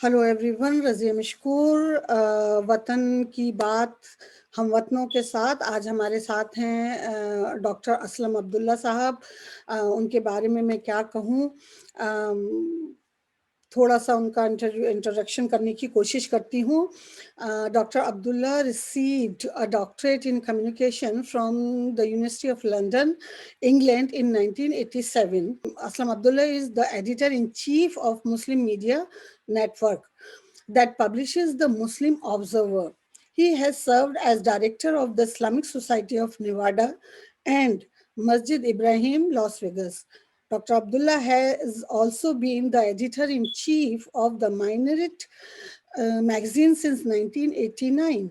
Hello every one, Razia مشکور وطن کی بات ہم وطنوں کے ساتھ. آج ہمارے ساتھ ہیں ڈاکٹر اسلم عبداللہ صاحب. ان کے بارے میں کیا کہوں، تھوڑا سا ان کا انٹروڈکشن کرنے کی کوشش کرتی ہوں. Doctor Abdullah received a doctorate in communication from the University of London, England in 1987. Aslam Abdullah is the editor-in-chief of Muslim Media Network that publishes the Muslim Observer. He has served as director of the Islamic Society of Nevada and Masjid Ibrahim, Las Vegas. Dr. Abdullah has also been the editor-in-chief of the Minaret magazine since 1989.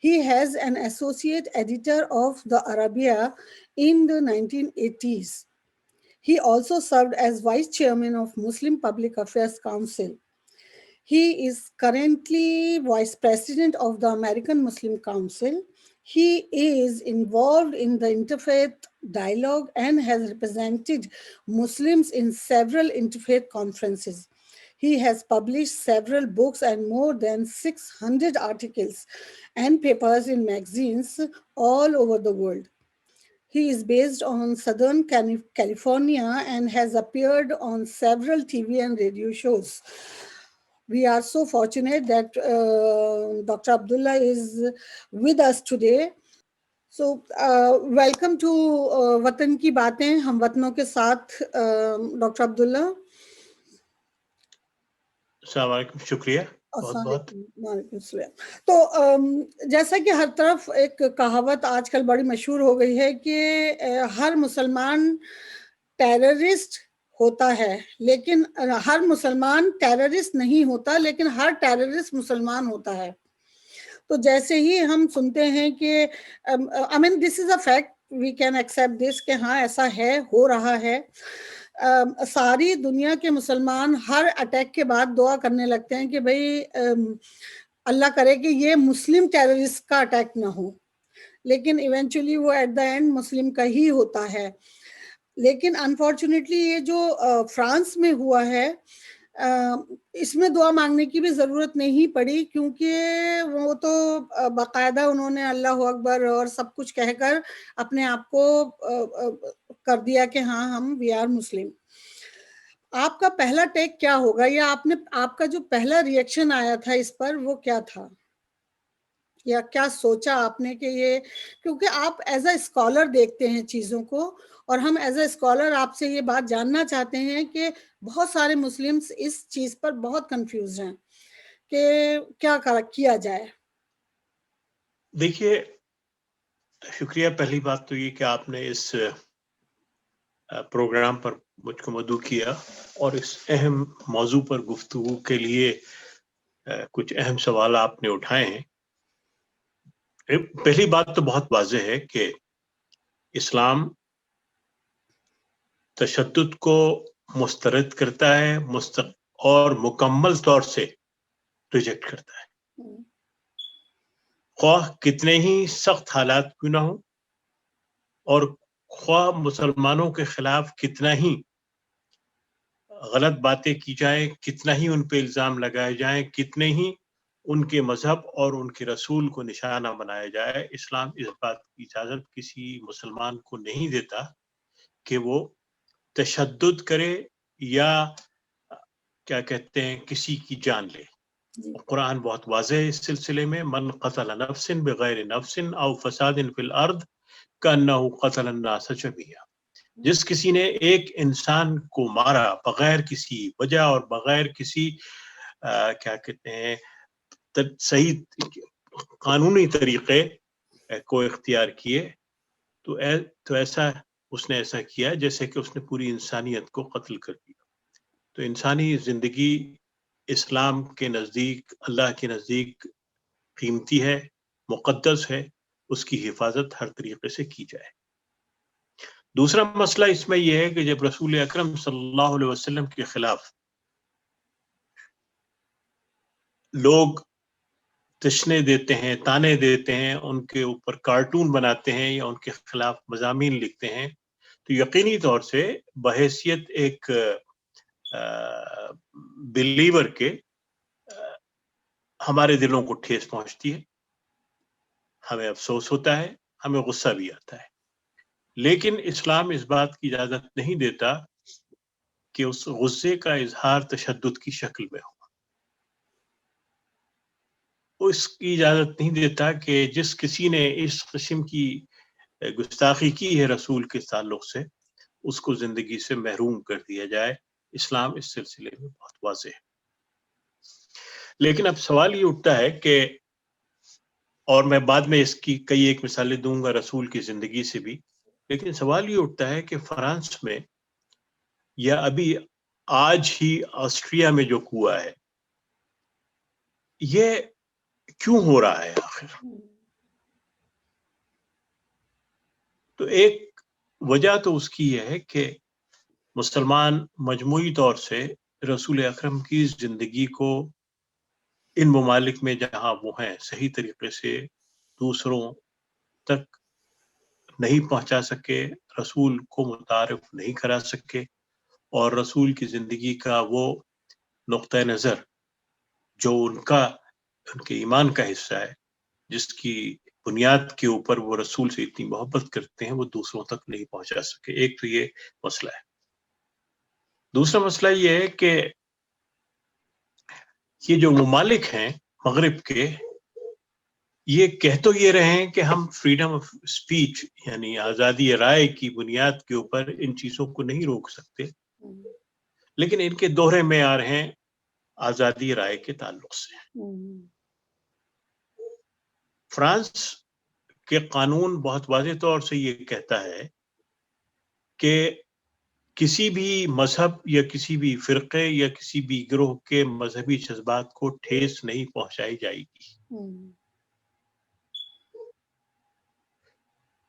He has an associate editor of the Arabia in the 1980s. He also served as vice chairman of Muslim Public Affairs Council. He is currently vice president of the American Muslim Council. He is involved in the interfaith dialogue and has represented Muslims in several interfaith conferences. He has published several books and more than 600 articles and papers in magazines all over the world. He is based on Southern California and has appeared on several TV and radio shows. We are so fortunate that Dr. Abdullah is with us today. So, welcome to وطن کی باتیں ہم وطنوں کے ساتھ. Doctor عبداللہ السلام علیکم، شکریہ بہت بہت. وعلیکم السلام. تو جیسا کہ ہر طرف ایک کہاوت آج کل بڑی مشہور ہو گئی ہے کہ ہر مسلمان ٹیررسٹ ہوتا ہے، لیکن ہر مسلمان ٹیررسٹ نہیں ہوتا، لیکن ہر ٹیررسٹ مسلمان ہوتا ہے. تو جیسے ہی ہم سنتے ہیں کہ I mean this is a fact, we can accept this کہ ہاں ایسا ہے، ہو رہا ہے. ساری دنیا کے مسلمان ہر اٹیک کے بعد دعا کرنے لگتے ہیں کہ بھئی اللہ کرے کہ یہ مسلم ٹیررسٹ کا اٹیک نہ ہو، لیکن ایونچولی وہ ایٹ دا اینڈ مسلم کا ہی ہوتا ہے. لیکن انفارچونیٹلی یہ جو فرانس میں ہوا ہے، اس میں دعا مانگنے کی بھی ضرورت نہیں پڑی، کیونکہ وہ تو باقاعدہ انہوں نے اللہ اکبر اور سب کچھ کہہ کر اپنے آپ کو کر دیا کہ ہاں ہم وی آر مسلم. آپ کا پہلا ٹیک کیا ہوگا، یا آپ کا جو پہلا ریئیکشن آیا تھا اس پر وہ کیا تھا، یا کیا سوچا آپ نے کہ یہ، کیونکہ آپ ایز اے اسکالر دیکھتے ہیں چیزوں کو، اور ہم ایز اے اسکالر آپ سے یہ بات جاننا چاہتے ہیں کہ بہت سارے مسلمس اس چیز پر بہت کنفیوز ہیں کہ کیا کیا جائے. دیکھیے، شکریہ. پہلی بات تو یہ کہ آپ نے اس پروگرام پر مجھ کو مدعو کیا اور اس اہم موضوع پر گفتگو کے لیے کچھ اہم سوال آپ نے اٹھائے ہیں. پہلی بات تو بہت واضح ہے کہ اسلام تشدد کو مسترد کرتا ہے اور مکمل طور سے ریجیکٹ کرتا ہے، خواہ کتنے ہی سخت حالات کیوں نہ ہوں، اور خواہ مسلمانوں کے خلاف کتنا ہی غلط باتیں کی جائیں، کتنا ہی ان پہ الزام لگائے جائیں، کتنے ہی ان کے مذہب اور ان کے رسول کو نشانہ بنایا جائے، اسلام اس بات کی اجازت کسی مسلمان کو نہیں دیتا کہ وہ تشدد کرے یا کیا کہتے ہیں کسی کی جان لے. قرآن بہت واضح ہے اس سلسلے میں، من قتل نفس بغیر نفس او فساد فی الارض کانہ قتل الناس جميعا. جس کسی نے ایک انسان کو مارا بغیر کسی وجہ اور بغیر کسی کیا کہتے ہیں صحیح قانونی طریقے کو اختیار کیے، تو ایسا اس نے ایسا کیا جیسے کہ اس نے پوری انسانیت کو قتل کر دیا. تو انسانی زندگی اسلام کے نزدیک، اللہ کے نزدیک قیمتی ہے، مقدس ہے، اس کی حفاظت ہر طریقے سے کی جائے. دوسرا مسئلہ اس میں یہ ہے کہ جب رسول اکرم صلی اللہ علیہ وسلم کے خلاف لوگ تشنے دیتے ہیں، تانے دیتے ہیں، ان کے اوپر کارٹون بناتے ہیں یا ان کے خلاف مضامین لکھتے ہیں، تو یقینی طور سے بحیثیت ایک بلیور کے ہمارے دلوں کو ٹھیس پہنچتی ہے، ہمیں افسوس ہوتا ہے، ہمیں غصہ بھی آتا ہے، لیکن اسلام اس بات کی اجازت نہیں دیتا کہ اس غصے کا اظہار تشدد کی شکل میں ہو۔ وہ اس کی اجازت نہیں دیتا کہ جس کسی نے اس قسم کی گستاخی کی ہے رسول کے تعلق سے، اس کو زندگی سے محروم کر دیا جائے۔ اسلام اس سلسلے میں بہت واضح ہے۔ لیکن اب سوال یہ اٹھتا ہے کہ، اور میں بعد میں اس کی کئی ایک مثالیں دوں گا رسول کی زندگی سے بھی، لیکن سوال یہ اٹھتا ہے کہ فرانس میں یا ابھی آج ہی آسٹریا میں جو ہوا ہے، یہ کیوں ہو رہا ہے آخر؟ تو ایک وجہ تو اس کی یہ ہے کہ مسلمان مجموعی طور سے رسول اکرم کی زندگی کو ان ممالک میں جہاں وہ ہیں صحیح طریقے سے دوسروں تک نہیں پہنچا سکے، رسول کو متعارف نہیں کرا سکے، اور رسول کی زندگی کا وہ نقطہ نظر جو ان کے ایمان کا حصہ ہے، جس کی بنیاد کے اوپر وہ رسول سے اتنی محبت کرتے ہیں، وہ دوسروں تک نہیں پہنچا سکے۔ ایک تو یہ مسئلہ ہے۔ دوسرا مسئلہ یہ ہے کہ یہ جو ممالک ہیں مغرب کے، یہ کہہ تو یہ رہے ہیں کہ ہم فریڈم آف اسپیچ یعنی آزادی رائے کی بنیاد کے اوپر ان چیزوں کو نہیں روک سکتے، لیکن ان کے دوہرے معیار ہیں آزادی رائے کے تعلق سے۔ فرانس کے قانون بہت واضح طور سے یہ کہتا ہے کہ کسی بھی مذہب یا کسی بھی فرقے یا کسی بھی گروہ کے مذہبی جذبات کو ٹھیس نہیں پہنچائی جائے گی۔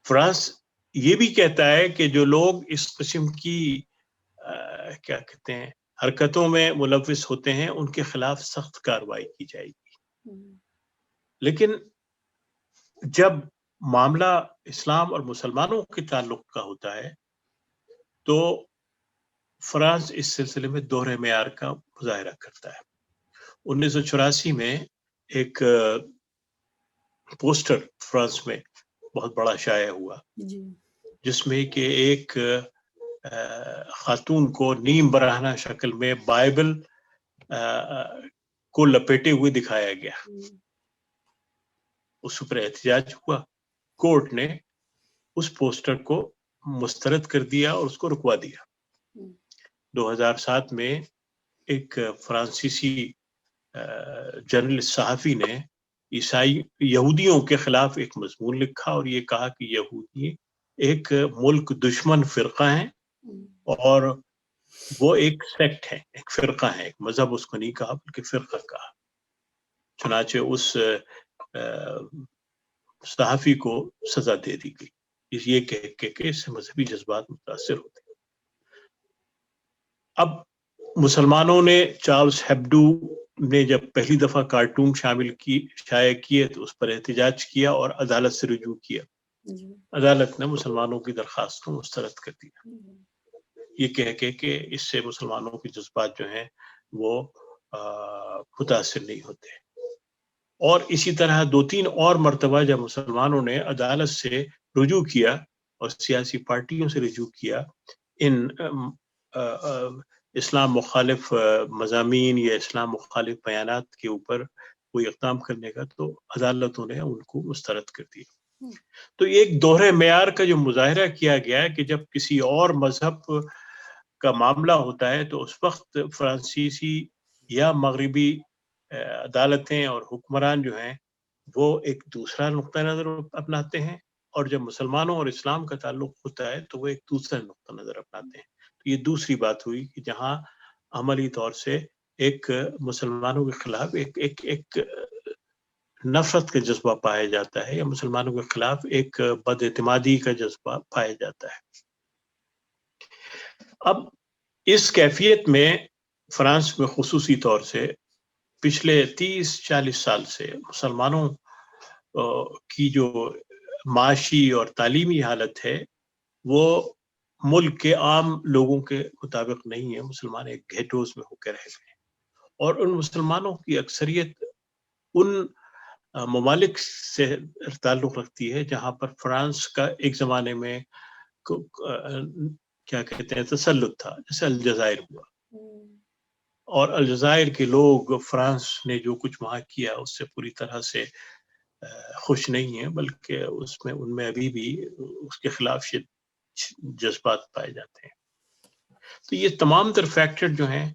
فرانس یہ بھی کہتا ہے کہ جو لوگ اس قسم کی کیا کہتے ہیں حرکتوں میں ملوث ہوتے ہیں، ان کے خلاف سخت کارروائی کی جائے گی۔ لیکن جب معاملہ اسلام اور مسلمانوں کے تعلق کا ہوتا ہے تو فرانس اس سلسلے میں دوہرے معیار کا مظاہرہ کرتا ہے۔ 1984 میں ایک پوسٹر فرانس میں بہت بڑا شائع ہوا، جس میں کہ ایک خاتون کو نیم برہنہ شکل میں بائبل کو لپیٹے ہوئے دکھایا گیا۔ اس پر احتجاج ہوا، کورٹ نے اس پوسٹر کو مسترد کر دیا اور اس کو رکوا دیا۔ 2007 میں ایک فرانسیسی جرنلسٹ صحافی نے یہودیوں کے خلاف ایک مضمون لکھا اور یہ کہا کہ یہودی ایک ملک دشمن فرقہ ہیں اور وہ ایک سیکٹ ہے، ایک فرقہ ہے، ایک مذہب اس کو نہیں کہا بلکہ فرقہ کہا۔ چنانچہ اس صحافی کو سزا دے دی گئی، یہ کہہ کہ اس سے مذہبی جذبات متاثر ہوتے ہیں۔ اب مسلمانوں نے چارلس ہیبڈو نے جب پہلی دفعہ کارٹون شائع کیے تو اس پر احتجاج کیا اور عدالت سے رجوع کیا۔ عدالت نے مسلمانوں کی درخواست کو مسترد کر دیا، یہ کہہ کے کہ اس سے مسلمانوں کے جذبات جو ہیں وہ متاثر نہیں ہوتے۔ اور اسی طرح 2-3 اور مرتبہ جب مسلمانوں نے عدالت سے رجوع کیا اور سیاسی پارٹیوں سے رجوع کیا ان اسلام مخالف مضامین یا اسلام مخالف بیانات کے اوپر کوئی اقدام کرنے کا، تو عدالتوں نے ان کو مسترد کر دیا۔ تو ایک دوہرے معیار کا جو مظاہرہ کیا گیا ہے کہ جب کسی اور مذہب کا معاملہ ہوتا ہے تو اس وقت فرانسیسی یا مغربی عدالتیں اور حکمران جو ہیں وہ ایک دوسرا نقطہ نظر اپناتے ہیں، اور جب مسلمانوں اور اسلام کا تعلق ہوتا ہے تو وہ ایک دوسرا نقطہ نظر اپناتے ہیں۔ تو یہ دوسری بات ہوئی کہ جہاں عملی طور سے ایک مسلمانوں کے خلاف ایک نفرت کا جذبہ پایا جاتا ہے یا مسلمانوں کے خلاف ایک بد اعتمادی کا جذبہ پایا جاتا ہے۔ اب اس کیفیت میں فرانس میں خصوصی طور سے پچھلے 30-40 سال سے مسلمانوں کی جو معاشی اور تعلیمی حالت ہے وہ ملک کے عام لوگوں کے مطابق نہیں ہے۔ مسلمان ایک گھیٹوز میں ہو کے رہ گئے، اور ان مسلمانوں کی اکثریت ان ممالک سے تعلق رکھتی ہے جہاں پر فرانس کا ایک زمانے میں کیا کہتے ہیں تسلط تھا، جیسے الجزائر ہوا، اور الجزائر کے لوگ فرانس نے جو کچھ وہاں کیا اس سے پوری طرح سے خوش نہیں ہیں، بلکہ ان میں ابھی بھی اس کے خلاف جذبات پائے جاتے ہیں. تو یہ تمام تر فیکٹر جو ہیں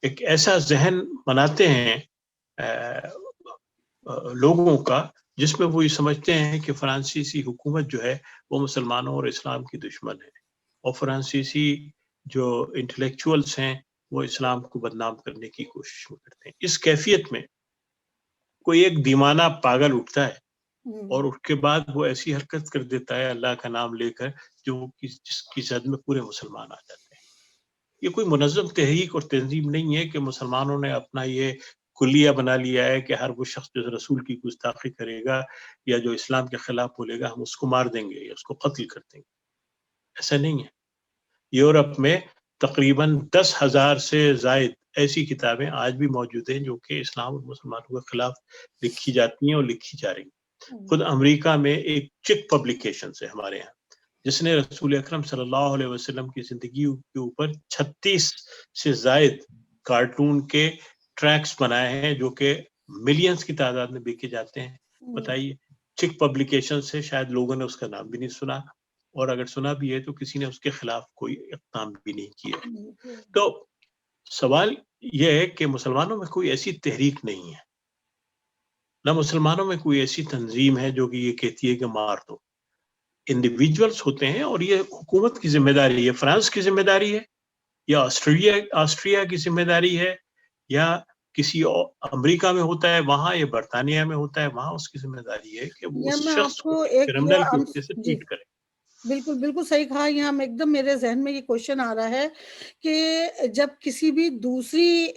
ایک ایسا ذہن بناتے ہیں لوگوں کا جس میں وہ یہ سمجھتے ہیں کہ فرانسیسی حکومت جو ہے وہ مسلمانوں اور اسلام کی دشمن ہے، اور فرانسیسی جو انٹلیکچوئلس ہیں وہ اسلام کو بدنام کرنے کی کوشش کرتے ہیں. اس کیفیت میں کوئی ایک دیوانہ پاگل اٹھتا ہے اور اس کے بعد وہ ایسی حرکت کر دیتا ہے اللہ کا نام لے کر جس کی زد میں پورے مسلمان آ جاتے ہیں. یہ کوئی منظم تحریک اور تنظیم نہیں ہے کہ مسلمانوں نے اپنا یہ کلیہ بنا لیا ہے کہ ہر وہ شخص جو رسول کی گستاخی کرے گا یا جو اسلام کے خلاف بولے گا ہم اس کو مار دیں گے یا اس کو قتل کر دیں گے. ایسا نہیں ہے. یورپ میں تقریباً 10,000 سے زائد ایسی کتابیں آج بھی موجود ہیں جو کہ اسلام اور مسلمانوں کے خلاف لکھی جاتی ہیں اور لکھی جا رہی ہیں. خود امریکہ میں ایک چک پبلیکیشن ہے ہمارے یہاں جس نے رسول اکرم صلی اللہ علیہ وسلم کی زندگی کے اوپر 36 سے زائد کارٹون کے ٹریکس بنائے ہیں جو کہ ملینز کی تعداد میں بیچے جاتے ہیں. بتائیے، چک پبلیکیشن سے شاید لوگوں نے اس کا نام بھی نہیں سنا، اور اگر سنا بھی ہے تو کسی نے اس کے خلاف کوئی اقدام بھی نہیں کیا. تو سوال یہ ہے کہ مسلمانوں میں کوئی ایسی تحریک نہیں ہے، نہ مسلمانوں میں کوئی ایسی تنظیم ہے جو کہ یہ کہتی ہے کہ مار دو. انڈیویجولس ہوتے ہیں اور یہ حکومت کی ذمہ داری ہے، فرانس کی ذمہ داری ہے یا آسٹریا کی ذمہ داری ہے یا کسی امریکہ میں ہوتا ہے وہاں یا برطانیہ میں ہوتا ہے وہاں اس کی ذمہ داری ہے کہ وہ اس شخص کو کرمنل کے حصے سے ٹریٹ کرے. بالکل بالکل صحیح کہا. یہاں ایک دم میرے ذہن میں یہ کوشچن آ رہا ہے کہ جب کسی بھی دوسری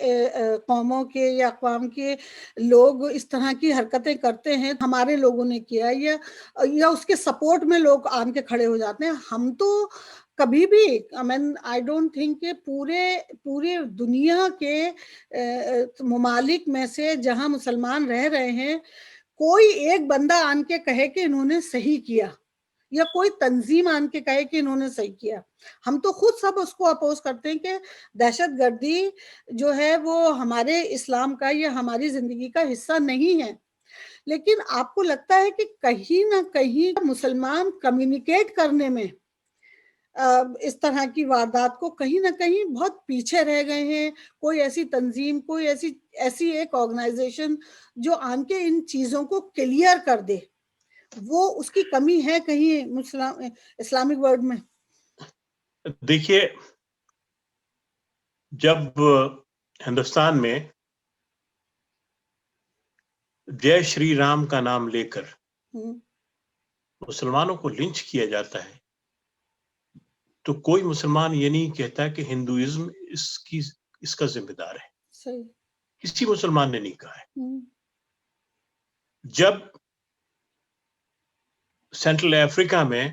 قوموں کے یا اقوام کے لوگ اس طرح کی حرکتیں کرتے ہیں، ہمارے لوگوں نے کیا یا اس کے سپورٹ میں لوگ آن کے کھڑے ہو جاتے ہیں. ہم تو کبھی بھی آئی ڈونٹ تھنک کہ پورے دنیا کے ممالک میں سے جہاں مسلمان رہ رہے ہیں کوئی ایک بندہ آن کے کہے کہ انہوں نے صحیح کیا یا کوئی تنظیم آن کے کہے کہ انہوں نے صحیح کیا. ہم تو خود سب اس کو اپوز کرتے ہیں کہ دہشت گردی جو ہے وہ ہمارے اسلام کا یا ہماری زندگی کا حصہ نہیں ہے. لیکن آپ کو لگتا ہے کہ کہیں نہ کہیں مسلمان کمیونیکیٹ کرنے میں اس طرح کی واردات کو کہیں نہ کہیں بہت پیچھے رہ گئے ہیں؟ کوئی ایسی تنظیم، کوئی ایسی ایک آرگنائزیشن جو آن کے ان چیزوں کو کلیئر کر دے، وہ اس کی کمی ہے کہیں اسلامک ورلڈ میں؟ دیکھیے، جب ہندوستان میں جے شری رام کا نام لے کر مسلمانوں کو لنچ کیا جاتا ہے تو کوئی مسلمان یہ نہیں کہتا کہ ہندوازم اس کا ذمہ دار ہے. صحیح. کسی مسلمان نے نہیں کہا ہے. جب سینٹرل افریقہ میں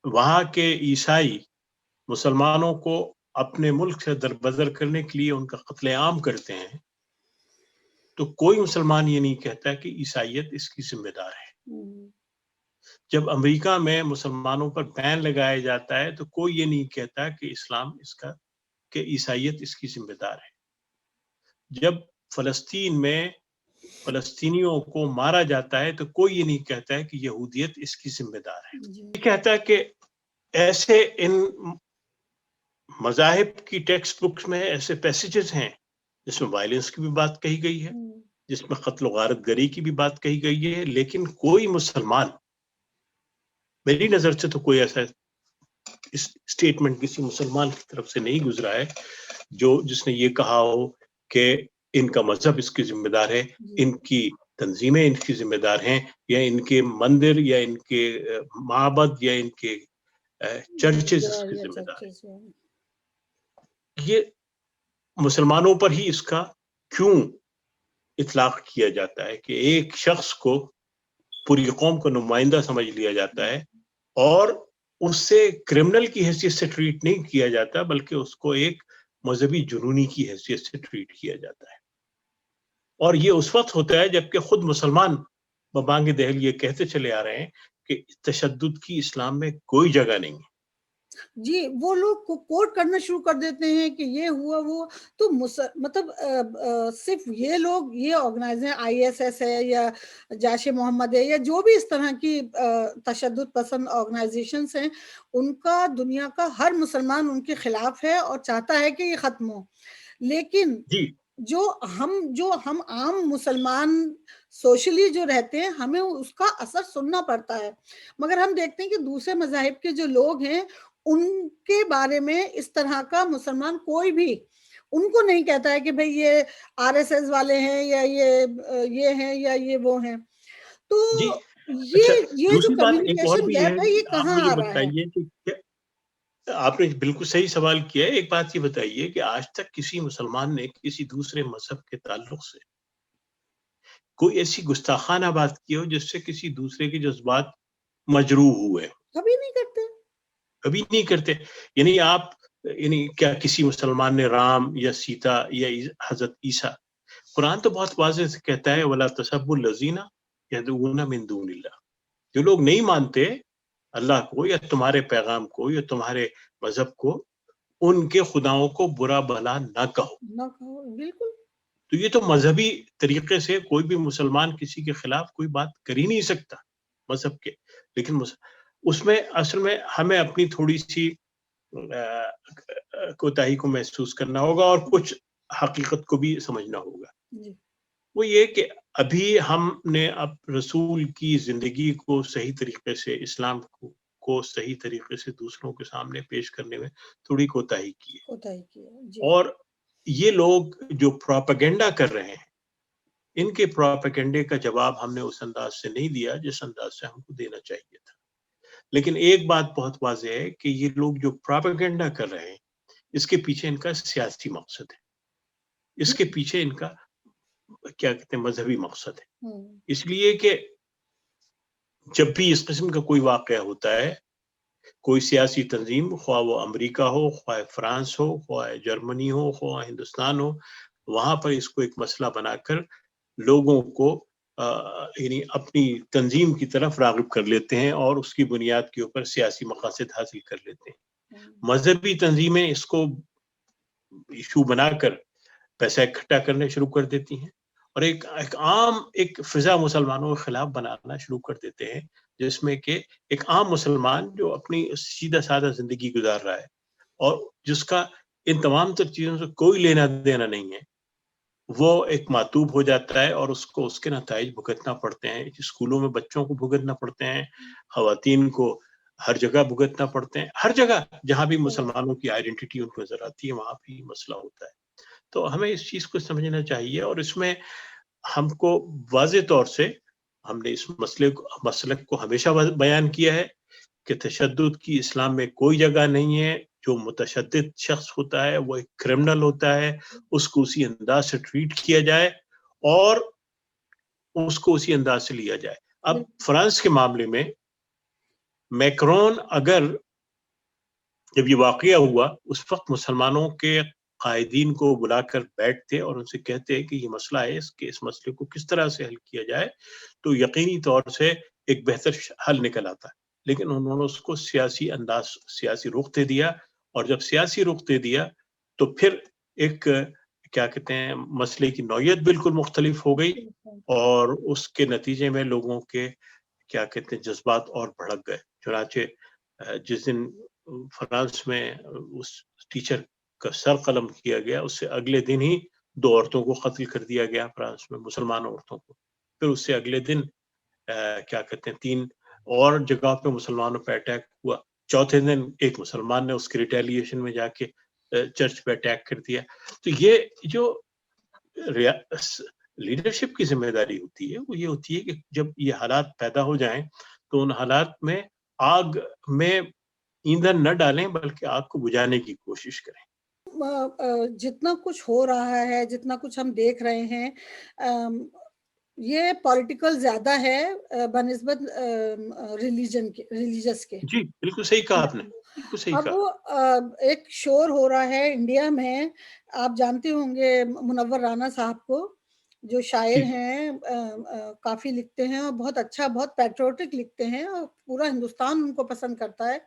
وہاں کے عیسائی مسلمانوں کو اپنے ملک سے دربدر کرنے کے لیے ان کا قتل عام کرتے ہیں تو کوئی مسلمان یہ نہیں کہتا کہ عیسائیت اس کی ذمہ دار ہے. جب امریکہ میں مسلمانوں پر بین لگایا جاتا ہے تو کوئی یہ نہیں کہتا کہ اسلام کہ عیسائیت اس کی ذمہ دار ہے. جب فلسطین میں فلسطینیوں کو مارا جاتا ہے تو کوئی یہ نہیں کہتا ہے کہ یہودیت اس کی ذمہ دار ہے. یہ کہتا ہے کہ ایسے ان مذاہب کی ٹیکسٹ بکس میں ایسے پیسیجز ہیں جس میں وائلنس کی بھی بات کہی گئی ہے، جس میں قتل و غارت گری کی بھی بات کہی گئی ہے، لیکن کوئی مسلمان، میری نظر سے تو کوئی ایسا اسٹیٹمنٹ کسی مسلمان کی طرف سے نہیں گزرا ہے جس نے یہ کہا ہو کہ ان کا مذہب اس کی ذمہ دار ہے، ان کی تنظیمیں ان کی ذمہ دار ہیں، یا ان کے مندر یا ان کے معبد یا ان کے چرچز اس کی ذمہ دار ہیں. یہ مسلمانوں پر ہی اس کا کیوں اطلاق کیا جاتا ہے کہ ایک شخص کو پوری قوم کا نمائندہ سمجھ لیا جاتا ہے اور اس سے کرمنل کی حیثیت سے ٹریٹ نہیں کیا جاتا بلکہ اس کو ایک مذہبی جنونی کی حیثیت سے ٹریٹ کیا جاتا ہے. اور یہ اس وقت ہوتا ہے جبکہ خود مسلمان ببانگ دہل یہ کہتے چلے آ رہے ہیں کہ تشدد کی اسلام میں کوئی جگہ نہیں ہے. جی وہ لوگ کوٹ کرنا شروع کر دیتے ہیں کہ یہ ہوا وہ، تو مطلب صرف یہ لوگ، یہ آرگنائزیں ISS ہے یا جیش محمد ہے یا جو بھی اس طرح کی تشدد پسند آرگنائزیشنز ہیں، ان کا دنیا کا ہر مسلمان ان کے خلاف ہے اور چاہتا ہے کہ یہ ختم ہو. لیکن جی جو ہم عام مسلمان سوشلی جو رہتے ہیں، ہمیں اس کا اثر سننا پڑتا ہے. مگر ہم دیکھتے ہیں کہ دوسرے مذاہب کے جو لوگ ہیں ان کے بارے میں اس طرح کا مسلمان کوئی بھی ان کو نہیں کہتا ہے کہ بھئی یہ RSS والے ہیں یا یہ ہیں یا یہ وہ ہیں. تو جی. اچھا یہ جو دوسری بات ایک اور کمیونیکیشن بھی ہے گیپ ہے، کہ یہ آپ کہاں مجھے آ رہا ہے؟ بتائیے کہ آپ نے بالکل صحیح سوال کیا ہے. ایک بات یہ بتائیے کہ آج تک کسی مسلمان نے کسی دوسرے مذہب کے تعلق سے کوئی ایسی گستاخانہ بات کی ہو جس سے کسی دوسرے کے جذبات مجروح ہوئے؟ کبھی نہیں کرتے. کبھی نہیں کرتے. یعنی کیا کسی مسلمان نے رام یا سیتا یا حضرت عیسیٰ، قرآن تو بہت واضح سے کہتا ہے وَلَا تَسَبُّوا الَّذِينَ يَدْعُونَ مِن دُونِ اللَّهِ، جو لوگ نہیں مانتے اللہ کو یا تمہارے پیغام کو یا تمہارے مذہب کو، ان کے خداؤں کو برا بھلا نہ کہو. نہ کہو، بالکل. تو یہ تو مذہبی طریقے سے کوئی بھی مسلمان کسی کے خلاف کوئی بات کر ہی نہیں سکتا مذہب کے. لیکن اس میں اصل میں ہمیں اپنی تھوڑی سی کوتاہی کو محسوس کرنا ہوگا اور کچھ حقیقت کو بھی سمجھنا ہوگا. جی. وہ یہ کہ ابھی ہم نے اب رسول کی زندگی کو صحیح طریقے سے، اسلام کو صحیح طریقے سے دوسروں کے سامنے پیش کرنے میں تھوڑی کوتاہی کی ہے. کوتاہی کی ہے. جی. اور یہ لوگ جو پروپیگنڈا کر رہے ہیں، ان کے پروپیگنڈے کا جواب ہم نے اس انداز سے نہیں دیا جس انداز سے ہم کو دینا چاہیے تھا. لیکن ایک بات بہت واضح ہے کہ یہ لوگ جو پروپیگنڈا کر رہے ہیں، اس کے پیچھے ان کا سیاسی مقصد ہے، اس کے پیچھے ان کا کیا کہتے ہیں مذہبی مقصد ہے. اس لیے کہ جب بھی اس قسم کا کوئی واقعہ ہوتا ہے، کوئی سیاسی تنظیم، خواہ وہ امریکہ ہو، خواہ فرانس ہو، خواہ جرمنی ہو، خواہ ہندوستان ہو، وہاں پر اس کو ایک مسئلہ بنا کر لوگوں کو یعنی اپنی تنظیم کی طرف راغب کر لیتے ہیں اور اس کی بنیاد کے اوپر سیاسی مقاصد حاصل کر لیتے ہیں. مذہبی تنظیمیں اس کو ایشو بنا کر پیسہ اکٹھا کرنے شروع کر دیتی ہیں اور ایک عام فضا مسلمانوں کے خلاف بنانا شروع کر دیتے ہیں، جس میں کہ ایک عام مسلمان جو اپنی سیدھا سادہ زندگی گزار رہا ہے اور جس کا ان تمام تر چیزوں سے کوئی لینا دینا نہیں ہے، وہ ایک معتوب ہو جاتا ہے اور اس کو اس کے نتائج بھگتنا پڑتے ہیں. اسکولوں میں بچوں کو بھگتنا پڑتے ہیں، خواتین کو ہر جگہ بھگتنا پڑتے ہیں. ہر جگہ جہاں بھی مسلمانوں کی آئیڈینٹی ان کو نظر آتی ہے وہاں بھی مسئلہ ہوتا ہے. تو ہمیں اس چیز کو سمجھنا چاہیے اور اس میں ہم کو واضح طور سے ہم نے اس مسلک کو ہمیشہ بیان کیا ہے کہ تشدد کی اسلام میں کوئی جگہ نہیں ہے. جو متشدد شخص ہوتا ہے وہ ایک کرمنل ہوتا ہے، اس کو اسی انداز سے ٹریٹ کیا جائے اور اس کو اسی انداز سے لیا جائے. اب فرانس کے معاملے میں میکرون اگر جب یہ واقعہ ہوا اس وقت مسلمانوں کے قائدین کو بلا کر بیٹھتے اور ان سے کہتے کہ یہ مسئلہ ہے، اس مسئلے کو کس طرح سے حل کیا جائے، تو یقینی طور سے ایک بہتر حل نکل آتا ہے. لیکن انہوں نے اس کو سیاسی رخ دے دیا اور جب سیاسی رخ دے دیا تو پھر ایک کیا کہتے ہیں مسئلے کی نوعیت بالکل مختلف ہو گئی اور اس کے نتیجے میں لوگوں کے کیا کہتے ہیں جذبات اور بھڑک گئے. چنانچہ جس دن فرانس میں اس ٹیچر کا سر قلم کیا گیا، اس سے اگلے دن ہی 2 عورتوں کو قتل کر دیا گیا فرانس میں، مسلمان عورتوں کو. پھر اس سے اگلے دن کیا کہتے ہیں 3 اور جگہ پہ مسلمانوں پہ اٹیک ہوا. چوتھے دن ایک مسلمان نے اس کے ریٹیلیشن میں جا کے چرچ پہ اٹیک کر دیا. تو یہ جو لیڈرشپ کی ذمہ داری ہوتی ہے وہ یہ ہوتی ہے کہ جب یہ حالات پیدا ہو جائیں تو ان حالات میں آگ میں ایندھن نہ ڈالیں بلکہ آگ کو بجھانے کی کوشش کریں. جتنا کچھ ہو رہا ہے، جتنا کچھ ہم دیکھ رہے ہیں، یہ پولیٹیکل زیادہ ہے بنسبت ریلیجس کے. جی بالکل صحیح کہا آپ نے، بالکل صحیح اب کہا. ایک شور ہو رہا ہے انڈیا میں، آپ جانتے ہوں گے منور رانا صاحب کو. جو شاعر ہیں کافی لکھتے ہیں اور بہت اچھا، بہت پیٹریوٹک لکھتے ہیں اور پورا ہندوستان ان کو پسند کرتا ہے،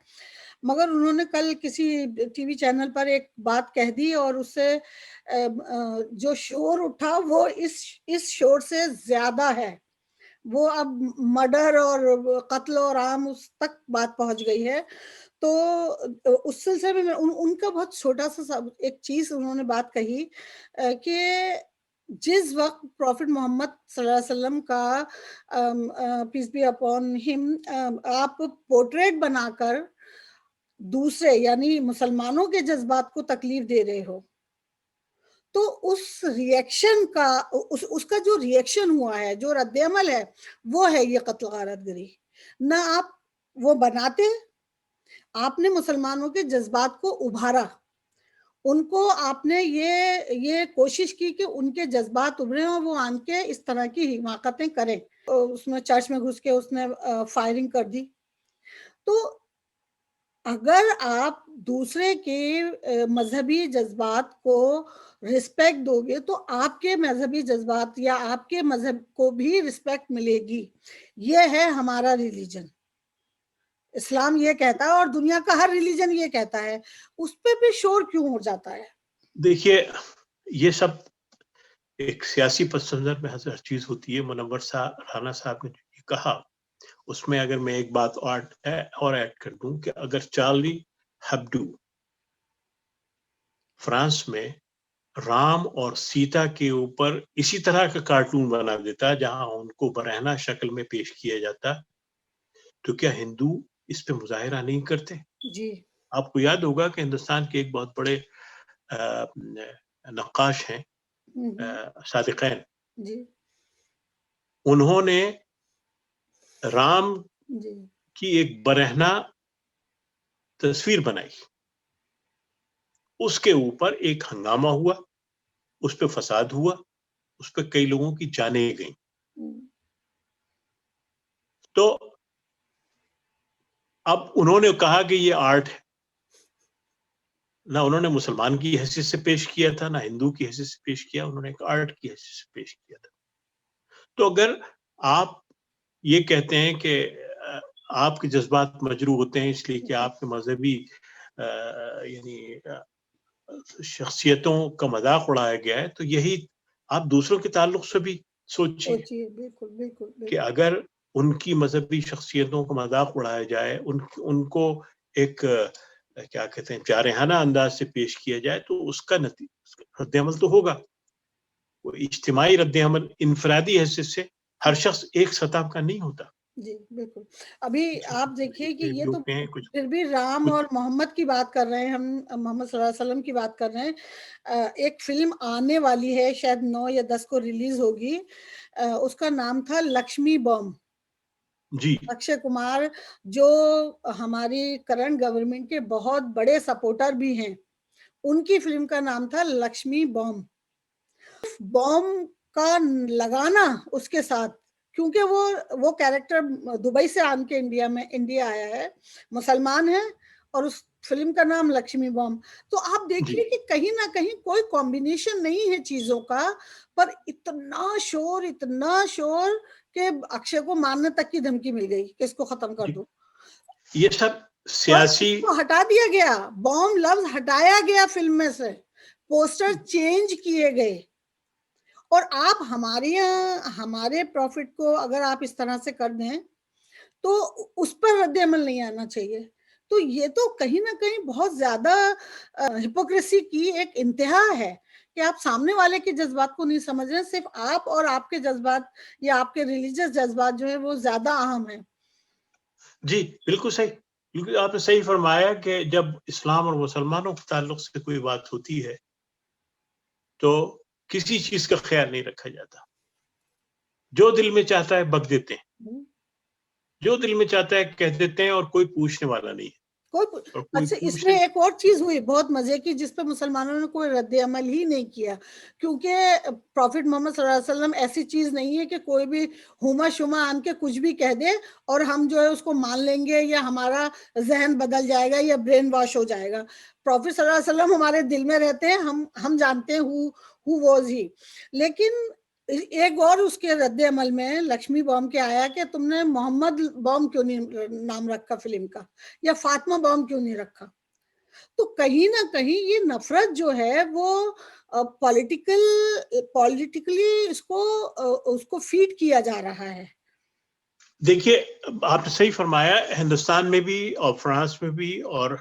مگر انہوں نے کل کسی ٹی وی چینل پر ایک بات کہہ دی اور اس سے جو شور اٹھا وہ اس شور سے زیادہ ہے، وہ اب مرڈر اور قتل اور عام اس تک بات پہنچ گئی ہے۔ تو اس سلسلے میں ان کا بہت چھوٹا سا ایک چیز انہوں نے بات کہی کہ جس وقت پروفٹ محمد صلی اللہ علیہ وسلم کا پیس بی اپون ہم آپ پورٹریٹ بنا کر دوسرے یعنی مسلمانوں کے جذبات کو تکلیف دے رہے ہو، تو اس ریئیکشن کا اس کا جو ریئیکشن ہوا ہے، جو رد عمل ہے، وہ ہے یہ قتل غارت گری۔ نہ آپ وہ بناتے، آپ نے مسلمانوں کے جذبات کو ابھارا، ان کو آپ نے یہ کوشش کی کہ ان کے جذبات ابھریں اور وہ آن کے اس طرح کی حماقتیں کریں۔ اس میں چرچ میں گھس کے اس نے فائرنگ کر دی۔ تو اگر آپ دوسرے کے مذہبی جذبات کو رسپیکٹ دو گے تو آپ کے مذہبی جذبات یا آپ کے مذہب کو بھی رسپیکٹ ملے گی۔ یہ ہے ہمارا ریلیجن، اسلام یہ کہتا ہے اور دنیا کا ہر ریلیجن یہ کہتا ہے، اس پہ بھی شور کیوں ہو جاتا ہے؟ دیکھیے یہ سب ایک سیاسی پس منظر میں ہر چیز ہوتی ہے۔ منور رانا صاحب نے جو کہا اس میں اگر میں ایک بات اور ایڈ کر دوں کہ اگر چارلی ہیبڈو فرانس میں رام اور سیتا کے اوپر اسی طرح کا کارٹون بنا دیتا جہاں ان کو برہنہ شکل میں پیش کیا جاتا، تو کیا ہندو اس پہ مظاہرہ نہیں کرتے؟ جی آپ کو یاد ہوگا کہ ہندوستان کے ایک بہت بڑے نقاش ہیں صادقین، جی انہوں نے رام جی کی ایک برہنہ تصویر بنائی، اس کے اوپر ایک ہنگامہ ہوا، اس پہ فساد ہوا، اس پہ کئی لوگوں کی جانیں گئیں۔ تو اب انہوں نے کہا کہ یہ آرٹ ہے، نہ انہوں نے مسلمان کی حیثیت سے پیش کیا تھا، نہ ہندو کی حیثیت سے پیش کیا، انہوں نے ایک آرٹ کی حیثیت سے پیش کیا تھا۔ تو اگر آپ یہ کہتے ہیں کہ آپ کے جذبات مجروح ہوتے ہیں اس لیے کہ آپ کے مذہبی یعنی شخصیتوں کا مذاق اڑایا گیا ہے، تو یہی آپ دوسروں کے تعلق سے بھی سوچیے کہ اگر ان کی مذہبی شخصیتوں کا مذاق اڑایا جائے، ان کو ایک کیا کہتے ہیں جارحانہ انداز سے پیش کیا جائے، تو اس کا رد عمل تو ہوگا۔ وہ اجتماعی رد عمل انفرادی حیثیت سے ہر شخص ایک سطح کا نہیں ہوتا۔ جی بالکل۔ ابھی آپ دیکھیے کہ یہ تو کچھ پھر بھی رام اور محمد کی بات کر رہے ہیں، ہم محمد صلی اللہ علیہ وسلم کی بات کر رہے ہیں۔ ایک فلم آنے والی ہے، شاید 9 یا 10 کو ریلیز ہوگی، اس کا نام تھا لکشمی بوم۔ جی اکشے کمار جو ہماری کرنٹ گورنمنٹ کے بہت بڑے سپورٹر بھی ہیں، ان کی فلم کا نام تھا لکشمی بوم۔ بوم کا لگانا اس کے ساتھ، کیونکہ وہ کیریکٹر دبئی سے آن کے انڈیا آیا ہے، مسلمان ہے، اور اس فلم کا نام لکشمی بوم۔ تو آپ دیکھیے کہ کہیں نہ کہیں کوئی کمبینیشن نہیں ہے چیزوں کا، پر اتنا شور کہ اکشے کو مارنے تک کی دھمکی مل گئی کہ اس کو ختم کر دو۔ یہ سب سیاسی ہٹا دیا گیا، بوم لفظ ہٹایا گیا فلم میں سے، پوسٹر چینج کیے گئے۔ اور آپ ہمارے پروفٹ کو اگر آپ اس طرح سے کر دیں تو اس پر رد عمل نہیں آنا چاہیے۔ تو یہ تو کہیں نہ کہیں بہت زیادہ ہپوکریسی کی ایک انتہا ہے کہ آپ سامنے والے کے جذبات کو نہیں سمجھ رہے، صرف آپ اور آپ کے جذبات یا آپ کے ریلیجس جذبات جو ہیں وہ زیادہ اہم ہیں۔ جی بالکل صحیح، بالکل آپ نے صحیح فرمایا کہ جب اسلام اور مسلمانوں کے تعلق سے کوئی بات ہوتی ہے تو کسی چیز کا خیال نہیں رکھا جاتا، جو دل میں چاہتا ہے بک دیتے ہیں، جو دل میں چاہتا ہے کہہ دیتے ہیں، اور کوئی پوچھنے والا نہیں ہے۔ اچھا، اس میں ایک اور چیز ہوئی بہت مزے کی جس پہ مسلمانوں نے کوئی رد عمل ہی نہیں کیا، کیونکہ پروفٹ محمد صلی اللہ علیہ وسلم ایسی چیز نہیں ہے کہ کوئی بھی ہوما شما آن کے کچھ بھی کہہ دے اور ہم جو ہے اس کو مان لیں گے یا ہمارا ذہن بدل جائے گا یا برین واش ہو جائے گا۔ پروفٹ صلی اللہ علیہ وسلم ہمارے دل میں رہتے ہیں، ہم جانتے ہیں who was he۔ لیکن ایک اور اس کے رد عمل میں لکشمی بام کے آیا کہ تم نے محمد بام کیوں نہیں نام رکھا فلم کا، یا فاطمہ بام کیوں نہیں رکھا. تو کہیں نہ کہیں یہ نفرت جو ہے وہ پولیٹیکلی اس کو فیڈ کیا جا رہا ہے. دیکھیے آپ نے صحیح فرمایا، ہندوستان میں بھی اور فرانس میں بھی اور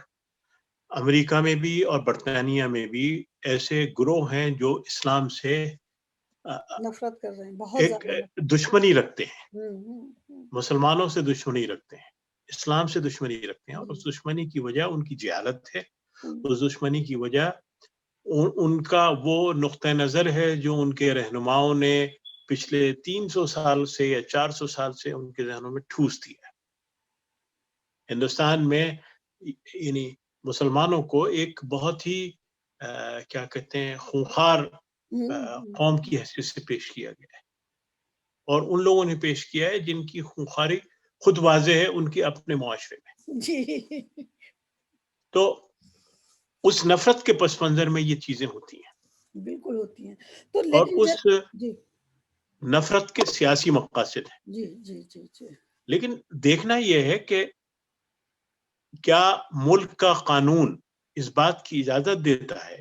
امریکہ میں بھی اور برطانیہ میں بھی ایسے گروہ ہیں جو اسلام سے نفرت کر رہے ہیں، بہت ایک زیادہ دشمنی رکھتے ہیں، نفرت. مسلمانوں سے دشمنی رکھتے ہیں، اسلام سے دشمنی رکھتے ہیں، اور اس دشمنی کی وجہ ان کی جہالت ہے. اس دشمنی کی وجہ ان کا وہ نقطہ نظر ہے جو ان کے رہنماؤں نے پچھلے 300 سال سے یا 400 سال سے ان کے ذہنوں میں ٹھوس دیا. ہندوستان میں یعنی مسلمانوں کو ایک بہت ہی کیا کہتے ہیں خونخوار قوم کی حیثیت سے پیش کیا گیا ہے، اور ان لوگوں نے پیش کیا ہے جن کی خونخواری خود واضح ہے ان کے اپنے معاشرے میں. جی تو اس نفرت کے پس منظر میں یہ چیزیں ہوتی ہیں، بالکل ہوتی ہیں. تو اور لیکن اس جی نفرت کے سیاسی مقاصد ہیں. جی جی جی جی لیکن دیکھنا یہ ہے کہ کیا ملک کا قانون اس بات کی اجازت دیتا ہے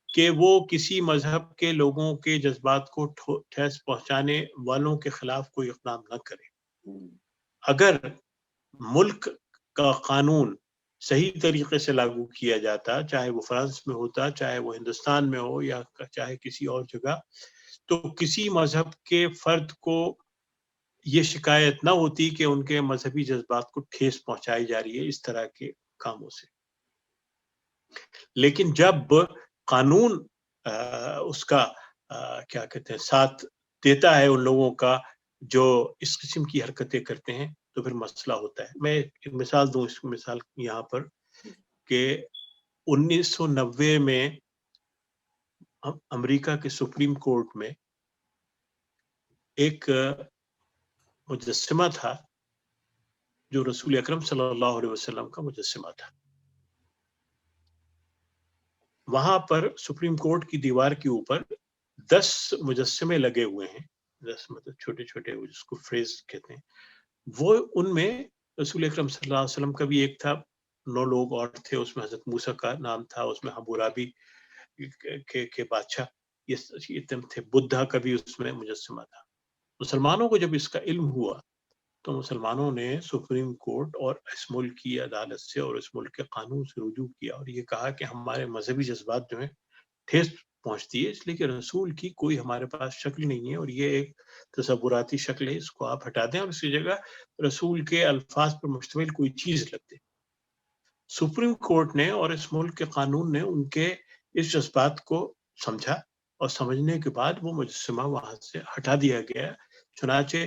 کہ وہ کسی مذہب کے لوگوں کے جذبات کو ٹھیس پہنچانے والوں کے خلاف کوئی اقدام نہ کرے؟ اگر ملک کا قانون صحیح طریقے سے لاگو کیا جاتا، چاہے وہ فرانس میں ہوتا، چاہے وہ ہندوستان میں ہو، یا چاہے کسی اور جگہ، تو کسی مذہب کے فرد کو یہ شکایت نہ ہوتی کہ ان کے مذہبی جذبات کو ٹھیس پہنچائی جا رہی ہے اس طرح کے کاموں سے. لیکن جب قانون اس کا کیا کہتے ہیں ساتھ دیتا ہے ان لوگوں کا جو اس قسم کی حرکتیں کرتے ہیں، تو پھر مسئلہ ہوتا ہے. میں ایک مثال دوں، اس مثال یہاں پر کہ 1990 میں امریکہ کے سپریم کورٹ میں ایک مجسمہ تھا جو رسول اکرم صلی اللہ علیہ وسلم کا مجسمہ تھا. وہاں پر سپریم کورٹ کی دیوار کے اوپر 10 مجسمے لگے ہوئے ہیں، 10 مطلب چھوٹے چھوٹے جس کو فریز کہتے ہیں. وہ ان میں رسول اکرم صلی اللہ علیہ وسلم کا بھی ایک تھا، 9 لوگ اور تھے، اس میں حضرت موسیٰ کا نام تھا، اس میں حمورابی کے بادشاہ یہ تھے، بدھا کا بھی اس میں مجسمہ تھا. مسلمانوں کو جب اس کا علم ہوا تو مسلمانوں نے سپریم کورٹ اور اس ملک کی عدالت سے اور اس ملک کے قانون سے رجوع کیا اور یہ کہا کہ ہمارے مذہبی جذبات جو ہیں ٹھیس پہنچتی ہے، اس لیے کہ رسول کی کوئی ہمارے پاس شکل نہیں ہے، اور یہ ایک تصوراتی شکل ہے، اس کو آپ ہٹا دیں اور اسی جگہ رسول کے الفاظ پر مشتمل کوئی چیز لگ دیں. سپریم کورٹ نے اور اس ملک کے قانون نے ان کے اس جذبات کو سمجھا، اور سمجھنے کے بعد وہ مجسمہ وہاں سے ہٹا دیا گیا. چنانچہ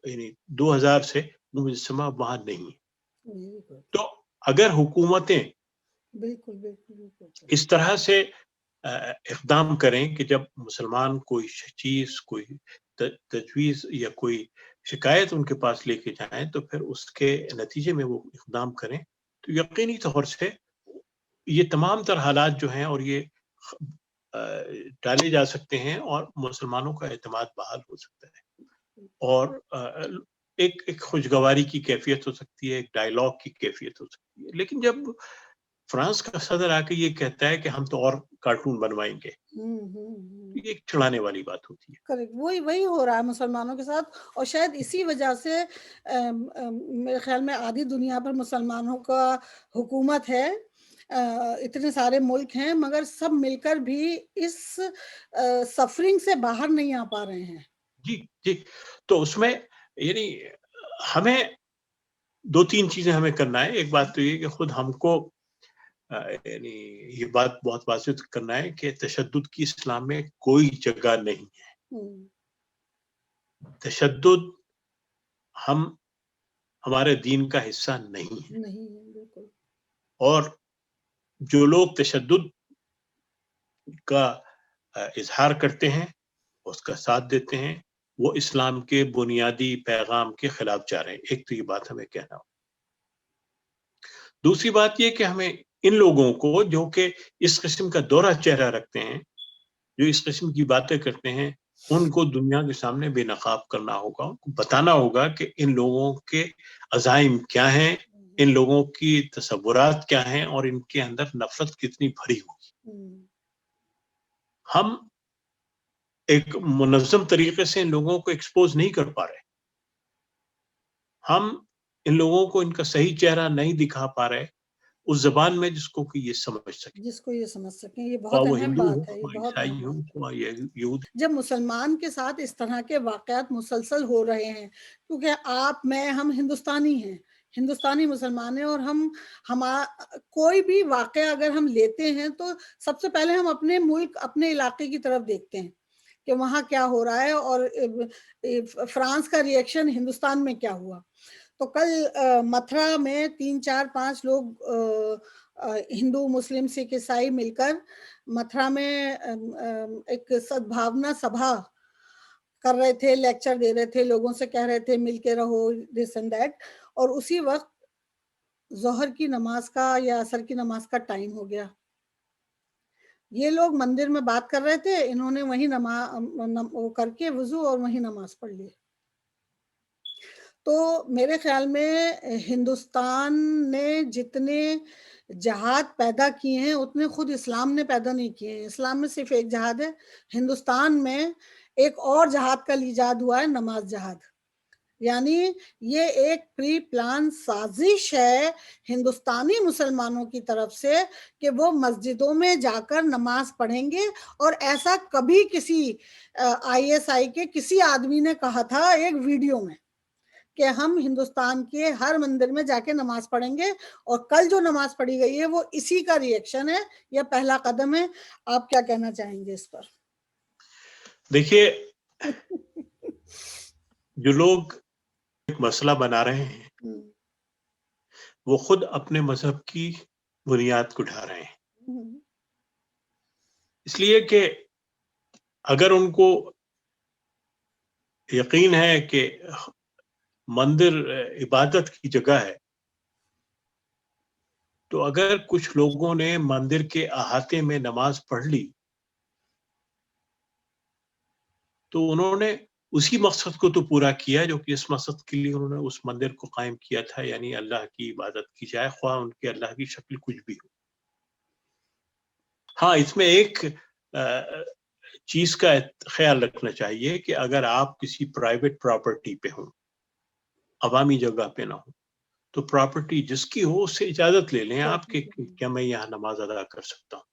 یعنی 2000 سے وہ مجسمہ وہاں نہیں. تو اگر حکومتیں اس طرح سے اقدام کریں کہ جب مسلمان کوئی چیز، کوئی تجویز یا کوئی شکایت ان کے پاس لے کے جائیں تو پھر اس کے نتیجے میں وہ اقدام کریں، تو یقینی طور سے یہ تمام تر حالات جو ہیں اور یہ ٹالے جا سکتے ہیں اور مسلمانوں کا اعتماد بحال ہو سکتا ہے، اور ایک خوشگواری کی کیفیت ہو سکتی ہے، ایک ڈائلاگ کی کیفیت ہو سکتی ہے. لیکن جب فرانس کا صدر آ کے یہ کہتا ہے کہ ہم تو اور کارٹون بنوائیں گے، یہ ایک چڑھانے والی بات ہوتی ہے. وہی ہو رہا ہے مسلمانوں کے ساتھ، اور شاید اسی وجہ سے میرے خیال میں آدھی دنیا پر مسلمانوں کا حکومت ہے. اتنے سارے ملک ہیں مگر سب مل کر بھی اس سفرنگ سے باہر نہیں آ پا رہے ہیں. جی تو اس میں یعنی ہمیں 2-3 چیزیں ہمیں کرنا ہے. ایک بات تو یہ کہ خود ہم کو یعنی یہ بات بہت واضح کرنا ہے کہ تشدد کی اسلام میں کوئی جگہ نہیں ہے. تشدد ہمارے دین کا حصہ نہیں ہے، اور جو لوگ تشدد کا اظہار کرتے ہیں، اس کا ساتھ دیتے ہیں، وہ اسلام کے بنیادی پیغام کے خلاف جا رہے ہیں. ایک تو یہ بات ہمیں کہنا ہو. دوسری بات یہ کہ ہمیں ان لوگوں کو جو کہ اس قسم کا دوہرا چہرہ رکھتے ہیں جو اس قسم کی باتیں کرتے ہیں ان کو دنیا کے سامنے بے نقاب کرنا ہوگا، ان کو بتانا ہوگا کہ ان لوگوں کے عزائم کیا ہیں، ان لوگوں کی تصورات کیا ہیں اور ان کے اندر نفرت کتنی بھری ہوگی۔ ہم ایک منظم طریقے سے ان لوگوں کو ایکسپوز نہیں کر پا رہے، ہم ان لوگوں کو ان کا صحیح چہرہ نہیں دکھا پا رہے اس زبان میں جس کو کہ یہ سمجھ سکیں، جس کو یہ سمجھ سکیں۔ یہ خواہ بہت وہ اہم ہندو ہو، بات ہے، یہ خواہ بہت عیسائی اہم ہو، بات ہے۔ خواہ یہود۔ جب مسلمان کے ساتھ اس طرح کے واقعات مسلسل ہو رہے ہیں، کیونکہ آپ میں ہم ہندوستانی ہیں، ہندوستانی مسلمان ہیں، اور کوئی بھی واقعہ اگر ہم لیتے ہیں تو سب سے پہلے ہم اپنے ملک، اپنے علاقے کی طرف دیکھتے ہیں کہ وہاں کیا ہو رہا ہے، اور فرانس کا ری ایکشن ہندوستان میں کیا ہوا۔ تو کل متھرا میں 3 4 5 لوگ ہندو مسلم سکھ عیسائی مل کر متھرا میں ایک سدبھاونا سبھا کر رہے تھے، لیکچر دے رہے تھے، لوگوں سے کہہ رہے تھے مل کے رہو، دس اینڈ دیٹ، اور اسی وقت ظہر کی نماز کا یا عصر کی نماز کا ٹائم ہو گیا۔ یہ لوگ مندر میں بات کر رہے تھے، انہوں نے وہیں وہ کر کے وضو اور وہیں نماز پڑھ لی۔ تو میرے خیال میں ہندوستان نے جتنے جہاد پیدا کیے ہیں اتنے خود اسلام نے پیدا نہیں کیے ہیں۔ اسلام میں صرف ایک جہاد ہے، ہندوستان میں ایک اور جہاد کا ایجاد ہوا ہے، نماز جہاد۔ یعنی یہ ایک پری پلان سازش ہے ہندوستانی مسلمانوں کی طرف سے کہ وہ مسجدوں میں جا کر نماز پڑھیں گے، اور ایسا کبھی کسی ISI کے کسی آدمی نے کہا تھا ایک ویڈیو میں کہ ہم ہندوستان کے ہر مندر میں جا کے نماز پڑھیں گے، اور کل جو نماز پڑھی گئی ہے وہ اسی کا ری ایکشن ہے، یہ پہلا قدم ہے۔ آپ کیا کہنا چاہیں گے اس پر؟ دیکھیے، جو لوگ ایک مسئلہ بنا رہے ہیں وہ خود اپنے مذہب کی بنیاد کو ڈھا رہے ہیں، اس لیے کہ اگر ان کو یقین ہے کہ مندر عبادت کی جگہ ہے، تو اگر کچھ لوگوں نے مندر کے احاطے میں نماز پڑھ لی تو انہوں نے اسی مقصد کو تو پورا کیا جو کہ اس مقصد کے لیے انہوں نے اس مندر کو قائم کیا تھا، یعنی اللہ کی عبادت کی جائے، خواہ ان کے اللہ کی شکل کچھ بھی ہو۔ ہاں، اس میں ایک چیز کا خیال رکھنا چاہیے کہ اگر آپ کسی پرائیویٹ پراپرٹی پہ ہوں، عوامی جگہ پہ نہ ہوں، تو پراپرٹی جس کی ہو اس سے اجازت لے لیں آپ کہ کیا میں یہاں نماز ادا کر سکتا ہوں۔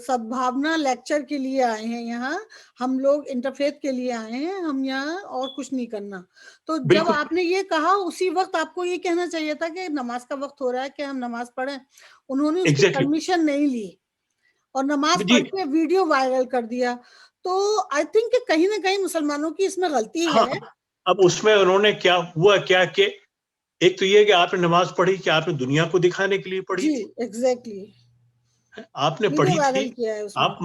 سدبھاونا لیکچر کے لیے آئے ہیں، یہاں ہم لوگ انٹرفیتھ کے لیے آئے ہیں، ہم یہاں اور کچھ نہیں کرنا۔ تو جب آپ نے یہ کہا اسی وقت آپ کو یہ کہنا چاہیے تھا کہ نماز کا وقت ہو رہا ہے کہ ہم نماز پڑھیں۔ انہوں نے اس کی پرمیشن نہیں لی اور نماز پڑھ کے ویڈیو وائرل کر دیا۔ تو آئی تھنک کہ کہیں نہ کہیں مسلمانوں کی اس میں غلطی ہے۔ اب اس میں انہوں نے کیا ہوا کہ ایک تو یہ کہ آپ نے نماز پڑھی کہ آپ نے دنیا کو دکھانے کے لیے پڑھی تھی، ایگزیکٹلی آپ نے پڑھی تھی۔ آپ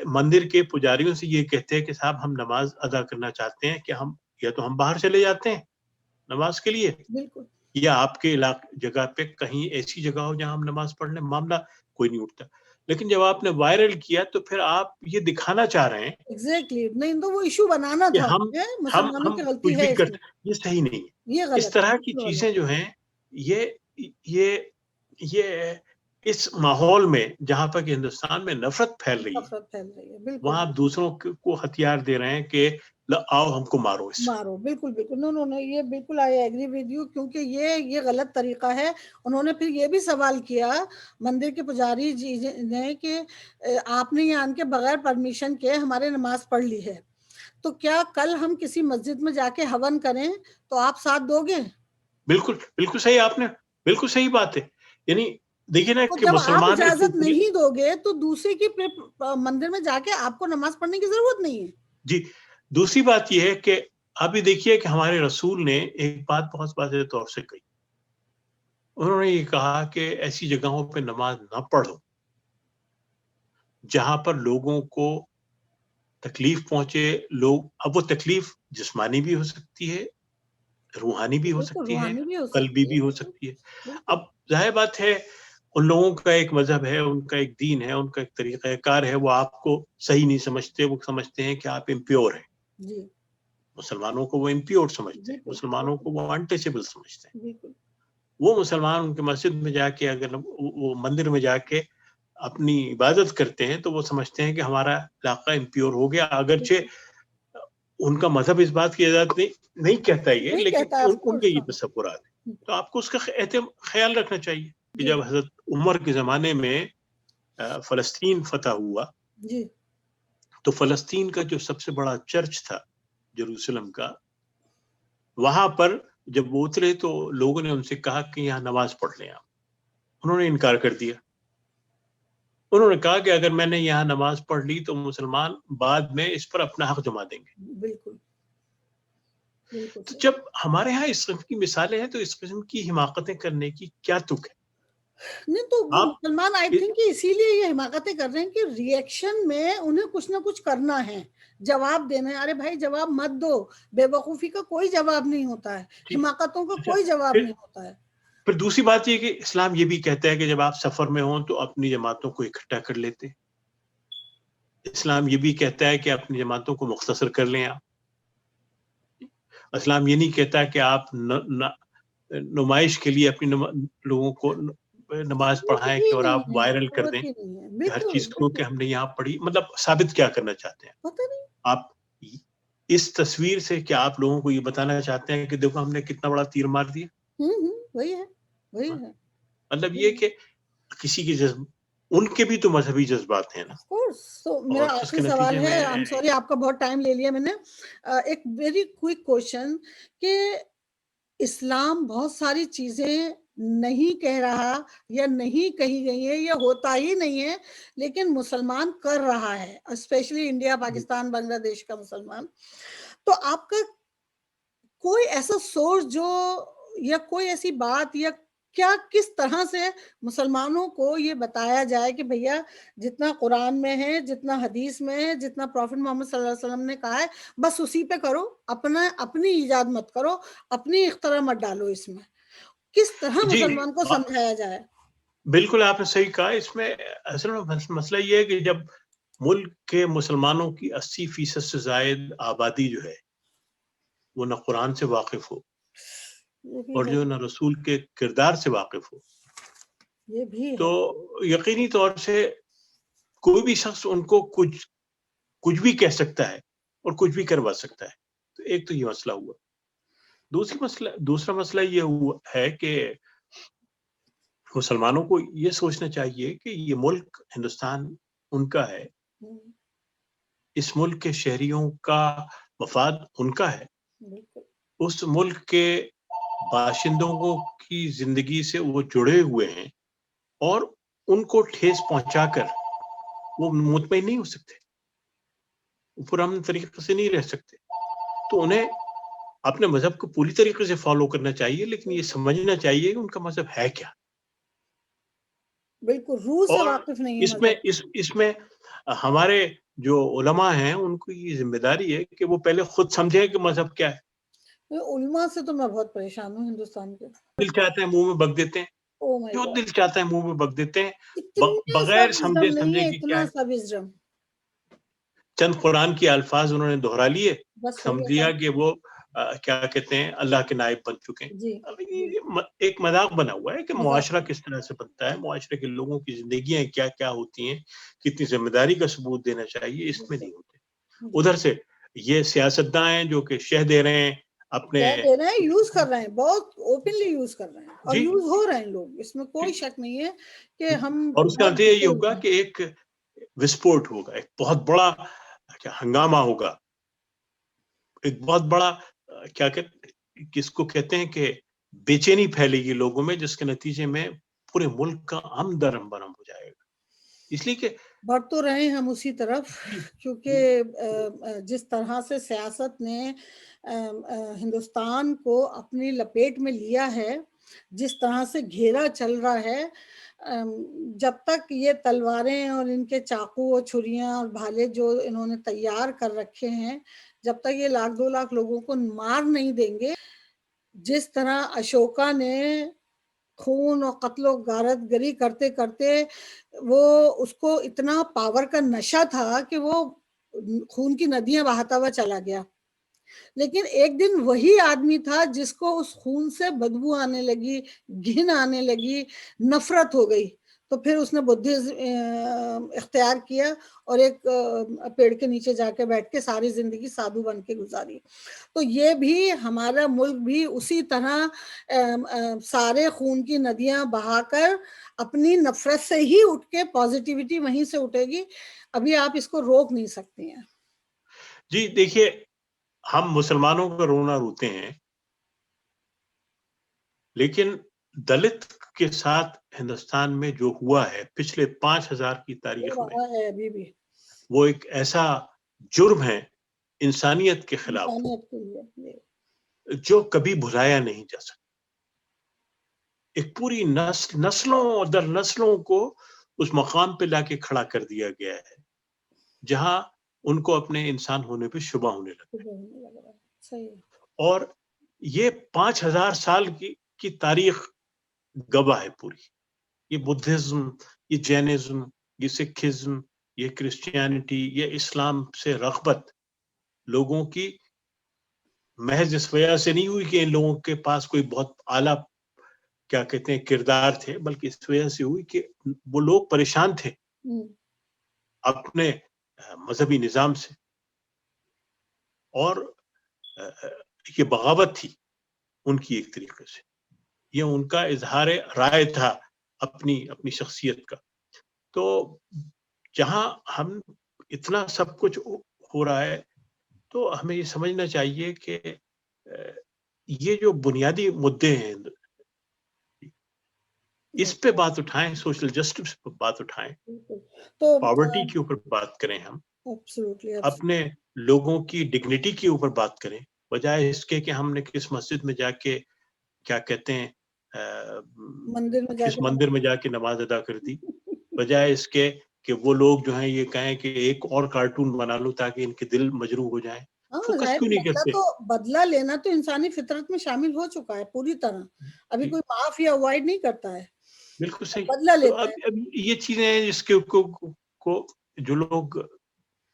مندر کے پجاریوں سے یہ کہتے ہیں کہ صاحب ہم نماز ادا کرنا چاہتے ہیں کہ ہم یا تو ہم باہر چلے جاتے ہیں نماز کے لیے، یا آپ کے علاقے جگہ پہ کہیں ایسی جگہ ہو جہاں ہم نماز پڑھ لیں، معاملہ کوئی نہیں اٹھتا۔ لیکن جب آپ نے وائرل کیا تو پھر آپ یہ دکھانا چاہ رہے ہیں ایگزیکٹلی نہیں تو وہ ایشو بنانا تھا، مسلمانوں کی غلطی ہے، یہ صحیح نہیں ہے۔ اس طرح کی چیزیں جو ہیں یہ اس ماحول میں جہاں پر کہ ہندوستان میں نفرت پھیل رہی ہے، وہاں آپ دوسروں کو ہتھیار دے رہے ہیں کہ آؤ ہم کو مارو، مارو۔ بالکل بالکل، نو یہ بالکل آئی ایگری ود یو، کیونکہ یہ غلط طریقہ ہے۔ انہوں نے پھر یہ بھی سوال کیا مندر کے پجاری جی نے کہ آپ نے یہاں کے بغیر پرمیشن کے ہمارے نماز پڑھ لی ہے، تو کیا کل ہم کسی مسجد میں جا کے ہون کریں تو آپ ساتھ دو گے؟ بالکل بالکل صحیح، آپ نے بالکل صحیح بات ہے۔ یعنی دیکھیے نا کہ جب آپ مسلمان اجازت نہیں دو گے تو دوسرے کی مندر میں جا کے آپ کو نماز پڑھنے کی ضرورت نہیں ہے۔ جی، دوسری بات یہ ہے کہ آپ یہ دیکھیے کہ ہمارے رسول نے ایک بات بہت واضح طور سے کہی، انہوں نے یہ کہا کہ ایسی جگہوں پہ نماز نہ پڑھو جہاں پر لوگوں کو تکلیف پہنچے۔ اب وہ تکلیف جسمانی بھی ہو سکتی ہے، روحانی بھی ہو سکتی ہے، قلبی بھی ہو سکتی ہے۔ اب ظاہر بات ہے ان لوگوں کا ایک مذہب ہے، ان کا ایک دین ہے، ان کا ایک طریقہ کار ہے، وہ آپ کو صحیح نہیں سمجھتے، وہ سمجھتے ہیں کہ آپ امپیور ہیں. جی مسلمانوں کو وہ امپیور سمجھتے ہیں، بالکل مسلمانوں کو وہ انٹچبل سمجھتے ہیں. بالکل وہ مسلمان ان کے مسجد میں جا کے، اگر وہ مندر میں جا کے اپنی عبادت کرتے ہیں تو وہ سمجھتے ہیں کہ ہمارا علاقہ امپیور ہو گیا، بالکل اگرچہ ان کا مذہب اس بات کی اجازت نہیں کہتا یہ، نہیں لیکن کہتا آف ان کے کورس. یہ تصورات ہیں. تو آپ کو اس کا خیال رکھنا چاہیے کہ جی جب حضرت عمر کے زمانے میں فلسطین فتح ہوا جی تو فلسطین کا جو سب سے بڑا چرچ تھا جروسلم کا، وہاں پر جب وہ اترے تو لوگوں نے ان سے کہا کہ یہاں نماز پڑھ لیں آپ. انہوں نے انکار کر دیا. انہوں نے کہا کہ اگر میں نے یہاں نماز پڑھ لی تو مسلمان بعد میں اس پر اپنا حق جما دیں گے. بالکل بالکل تو صحیح. جب ہمارے ہاں اس قسم کی مثالیں ہیں تو اس قسم کی حماقتیں کرنے کی کیا تک ہے؟ نہیں تو وہ آپ مسلمان آئی تھنک کہ اسی لیے یہ حماقتیں کر رہے ہیں کہ ری ایکشن میں انہیں کچھ نہ کچھ کرنا ہے، جواب دینا ہے. ارے بھائی جواب مت دو، بے وقوفی کا کوئی جواب نہیں ہوتا ہے، حماقتوں کا اچھا، کوئی جواب نہیں ہوتا ہے. پھر دوسری بات یہ کہ اسلام یہ بھی کہتا ہے کہ جب آپ سفر میں ہوں تو اپنی جماعتوں کو اکٹھا کر لیتے. اسلام یہ بھی کہتا ہے کہ اپنی جماعتوں کو مختصر کر لیں آپ. اسلام یہ نہیں کہتا کہ آپ نمائش کے لیے اپنی لوگوں کو نماز ضرورت پڑھائیں ہی کہ اور نہیں آپ ہے، وائرل کر دیں ضرورت ہی نہیں ہے. کہ ہر بالکل چیز کو کہ بالکل ہم نے یہاں پڑھی. مطلب ثابت کیا کرنا چاہتے ہیں پتہ نہیں. آپ اس تصویر سے؟ کیا آپ لوگوں کو یہ بتانا چاہتے ہیں کہ دیکھو ہم نے کتنا بڑا تیر مار دیا؟ وہی ہے وہی ہے. مطلب یہ کہ کسی کے ان کے بھی تو مذہبی جذبات ہیں نا. Of course. So, میرا اور اس کے آخری سوال نتیجے ہے، میں I'm sorry آپ کا بہت ٹائم لے لیا میں نے. ایک ویری کوئک کوشچن کہ اسلام بہت ساری چیزیں نہیں کہہ رہا یا نہیں کہی گئی ہیں یا ہوتا ہی نہیں ہے، لیکن مسلمان کر رہا ہے، اسپیشلی انڈیا پاکستان بنگلہ دیش کا مسلمان. تو آپ کا کوئی ایسا سورس جو یا کوئی ایسی بات یا کیا کس طرح سے مسلمانوں کو یہ بتایا جائے کہ بھیا جتنا قرآن میں ہے، جتنا حدیث میں ہے، جتنا پروفٹ محمد صلی اللہ علیہ وسلم نے کہا ہے بس اسی پہ کرو، اپنی ایجاد مت کرو، اپنی اختراع مت ڈالو اس میں. کس طرح جی مسلمان کو سمجھایا جائے؟ بالکل آپ نے صحیح کہا. اس میں اصل میں مسئلہ یہ ہے کہ جب ملک کے مسلمانوں کی 80% سے زائد آبادی جو ہے وہ نہ قرآن سے واقف ہو یہ بھی اور ہے جو نہ رسول کے کردار سے واقف ہو، یہ بھی تو ہے. یقینی طور سے کوئی بھی شخص ان کو کچھ بھی کہہ سکتا ہے اور کچھ بھی کروا سکتا ہے. تو ایک تو یہ مسئلہ ہوا. دوسرا مسئلہ یہ ہے کہ مسلمانوں کو یہ سوچنا چاہیے کہ یہ ملک ہندوستان ان کا ہے، اس ملک کے شہریوں کا مفاد ان کا ہے، بالکل اس ملک کے باشندوں کی زندگی سے وہ جڑے ہوئے ہیں اور ان کو ٹھیس پہنچا کر وہ مطمئن نہیں ہو سکتے، پرامن طریقے سے نہیں رہ سکتے. تو انہیں اپنے مذہب کو پوری طریقے سے فالو کرنا چاہیے، لیکن یہ سمجھنا چاہیے کہ ان کا مذہب ہے کیا. بالکل روح سے اور واقف نہیں ہے مذہب. اس میں ہمارے جو علماء ہیں ان کو یہ ذمہ داری ہے کہ وہ پہلے خود سمجھیں کہ مذہب کیا ہے. علماء سے تو میں بہت پریشان ہوں ہندوستان کے. دل چاہتے ہیں منہ میں بک دیتے ہیں، او مائی جو گاڈ، دل چاہتا ہے منہ میں بک دیتے ہیں اتنا سا بغیر وزڈم نہیں سمجھے ہے، کہ کیا اتنا ہے. سا وزڈم. چند قرآن کے الفاظ انہوں نے دہرا لیے، بس ہو سمجھ گیا لیا کام. کہ وہ کیا کہتے ہیں اللہ کے نائب بن چکے ہیں. جی اب جی یہ ایک مذاق بنا ہوا ہے کہ مذاق. معاشرہ کس طرح سے بنتا ہے، معاشرے کے لوگوں کی زندگیاں کیا کیا ہوتی ہیں، کتنی ذمہ داری کا ثبوت دینا چاہیے، اس میں نہیں ہوتے. جی ادھر سے یہ سیاستداں ہیں جو کہ شہ دے رہے ہیں اپنے. کہہ دے رہے ہیں، یوز کر رہے ہیں، بہت اوپنلی یوز کر رہے ہیں اور جی یوز ہو رہے ہیں لوگ، اس میں کوئی شک نہیں ہے کہ ہم اور اس کا بہت نتیجہ یہ دکھے ہوگا ہوئے ہیں. کہ ایک وسفوٹ ہوگا، ایک بہت بڑا ہنگامہ ہوگا، ایک بہت بڑا کیا کس کو کہتے ہیں کہ بے چینی پھیلے گی لوگوں میں، جس کے نتیجے میں پورے ملک کا ہم درم برم ہو جائے گا. اس لیے کہ بڑھ تو رہے ہم اسی طرف، کیونکہ جس طرح سے سیاست نے ہندوستان کو اپنی لپیٹ میں لیا ہے، جس طرح سے گھیرا چل رہا ہے، جب تک یہ تلواریں اور ان کے چاقو اور چھریاں اور بھالے جو انہوں نے تیار کر رکھے ہیں، جب تک یہ 1,00,000-2,00,000 لوگوں کو مار نہیں دیں گے، جس طرح اشوکا نے خون اور قتل و غارت گری کرتے کرتے وہ اس کو اتنا پاور کا نشہ تھا کہ وہ خون کی ندیاں بہاتا ہوا چلا گیا. لیکن ایک دن وہی آدمی تھا جس کو اس خون سے بدبو آنے لگی، گھن آنے لگی، نفرت ہو گئی، تو پھر اس نے بدھزم اختیار کیا اور ایک پیڑ کے نیچے جا کے بیٹھ کے ساری زندگی سادھو بن کے گزاری. تو یہ بھی ہمارا ملک بھی اسی طرح سارے خون کی ندیاں بہا کر اپنی نفرت سے ہی اٹھ کے پازیٹیوٹی وہیں سے اٹھے گی. ابھی آپ اس کو روک نہیں سکتی ہیں. جی دیکھیے، ہم مسلمانوں کا رونا روتے ہیں، لیکن دلت کے ساتھ ہندوستان میں جو ہوا ہے پچھلے 5000 کی تاریخ میں، ابھی بھی وہ ایک ایسا جرم ہے انسانیت کے خلاف انسانیت کے لیے جو کبھی بھلایا نہیں جا سکتا. ایک پوری نسلوں در نسلوں کو اس مقام پہ لا کے کھڑا کر دیا گیا ہے جہاں ان کو اپنے انسان ہونے پہ شبہ ہونے لگا. صحیح. اور یہ 5000 سال کی تاریخ گواہ ہے پوری. یہ بدھزم، یہ جینزم، یہ سکھزم، یہ کرسچینٹی، یہ اسلام سے رغبت لوگوں کی محض اس وجہ سے نہیں ہوئی کہ ان لوگوں کے پاس کوئی بہت اعلیٰ کیا کہتے ہیں کردار تھے، بلکہ اس وجہ سے ہوئی کہ وہ لوگ پریشان تھے اپنے مذہبی نظام سے، اور یہ بغاوت تھی ان کی ایک طریقے سے. یہ ان کا اظہار رائے تھا اپنی شخصیت کا. تو جہاں ہم اتنا سب کچھ ہو رہا ہے تو ہمیں یہ سمجھنا چاہیے کہ یہ جو بنیادی مدعے ہیں اس پہ بات اٹھائیں، سوشل جسٹس پہ بات اٹھائیں، تو پاورٹی کے اوپر بات کریں، ہم اپنے لوگوں کی ڈگنیٹی کے اوپر بات کریں، بجائے اس کے کہ ہم نے کس مسجد میں جا کے کیا کہتے ہیں کس مندر میں جا کے نماز ادا کر دی، بجائے اس کے کہ وہ لوگ جو ہیں یہ کہیں کہ ایک اور کارٹون بنا لو تاکہ ان کے دل مجروح ہو جائیں. فوکس کیوں نہیں کرتے؟ تو بدلہ لینا تو انسانی فطرت میں شامل ہو چکا ہے پوری طرح. ابھی کوئی معاف یا اوائڈ نہیں کرتا ہے. بالکل صحیح. بدلہ تو لیتا ہے. اب یہ چیزیں ہیں جس کے کو جو لوگ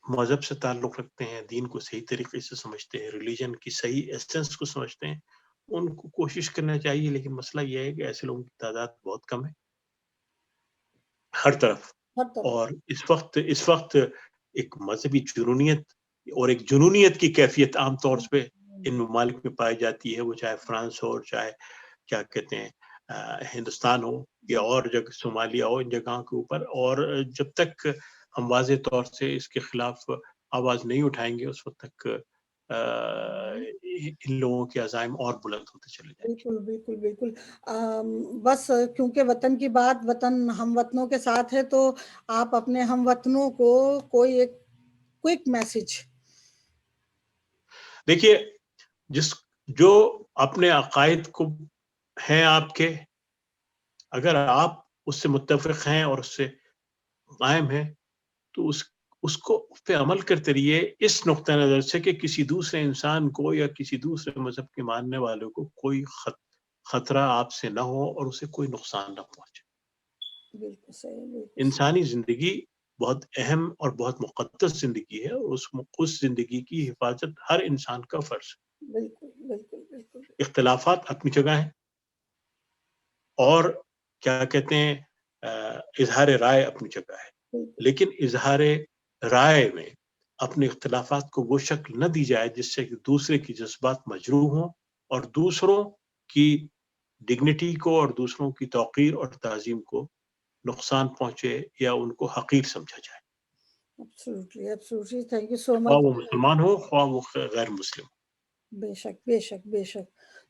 مذہب سے تعلق رکھتے ہیں، دین کو صحیح طریقے سے سمجھتے ہیں، ریلیجن کی صحیح ایسنس کو سمجھتے ہیں، ان کو کوشش کرنا چاہیے. لیکن مسئلہ یہ ہے کہ ایسے لوگوں کی تعداد بہت کم ہے ہر طرف. اور اس وقت ایک مذہبی جنونیت اور ایک جنونیت کی کیفیت عام طور پہ ان ممالک میں پائی جاتی ہے، وہ چاہے فرانس ہو، چاہے کیا کہتے ہیں ہندوستان ہو یا اور جگہ صومالیہ ہو، ان جگہوں کے اوپر. اور جب تک ہم واضح طور سے اس کے خلاف آواز نہیں اٹھائیں گے اس وقت تک ان لوگوں کے عزائم اور بلند ہوتے چلے جائیں گے. بالکل بالکل بالکل. بس کیونکہ وطن کی بات وطن ہم وطنوں کے ساتھ ہے، تو آپ اپنے ہم وطنوں کو کوئی ایک کوئک میسج. دیکھیے، جو اپنے عقائد کو ہیں آپ کے، اگر آپ اس سے متفق ہیں اور اس سے قائم ہیں تو اس کو پہ عمل کرتے رہیے، اس نقطہ نظر سے کہ کسی دوسرے انسان کو یا کسی دوسرے مذہب کے ماننے والوں کو کوئی خطرہ آپ سے نہ ہو اور اسے کوئی نقصان نہ پہنچے. بالکل صحیح. انسانی زندگی بہت اہم اور بہت مقدس زندگی ہے، اور اس زندگی کی حفاظت ہر انسان کا فرض ہے. بالکل بالکل بالکل. اختلافات اپنی جگہ ہیں، اور کیا کہتے ہیں اظہار رائے اپنی جگہ ہے، لیکن اظہار رائے میں اپنے اختلافات کو وہ شکل نہ دی جائے جس سے کہ دوسرے کی جذبات مجروح ہوں اور دوسروں کی ڈگنیٹی کو اور دوسروں کی توقیر اور تعظیم کو نقصان پہنچے یا ان کو حقیر سمجھا جائے. Absolutely, absolutely. Thank you so much. خواہ وہ مسلمان ہو، خواہ وہ غیر مسلم. بے شک بے شک بے شک.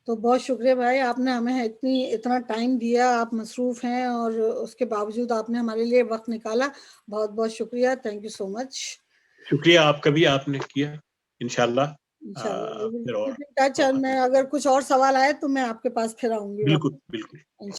تو بہت شکریہ بھائی، آپ نے ہمیں اتنا ٹائم دیا. آپ مصروف ہیں اور اس کے باوجود آپ نے ہمارے لیے وقت نکالا. بہت بہت شکریہ. تھینک یو سو مچ. شکریہ آپ کا بھی، آپ نے کیا. انشاءاللہ میں اگر کچھ اور سوال آئے تو میں آپ کے پاس پھر آؤں گی. بالکل بالکل.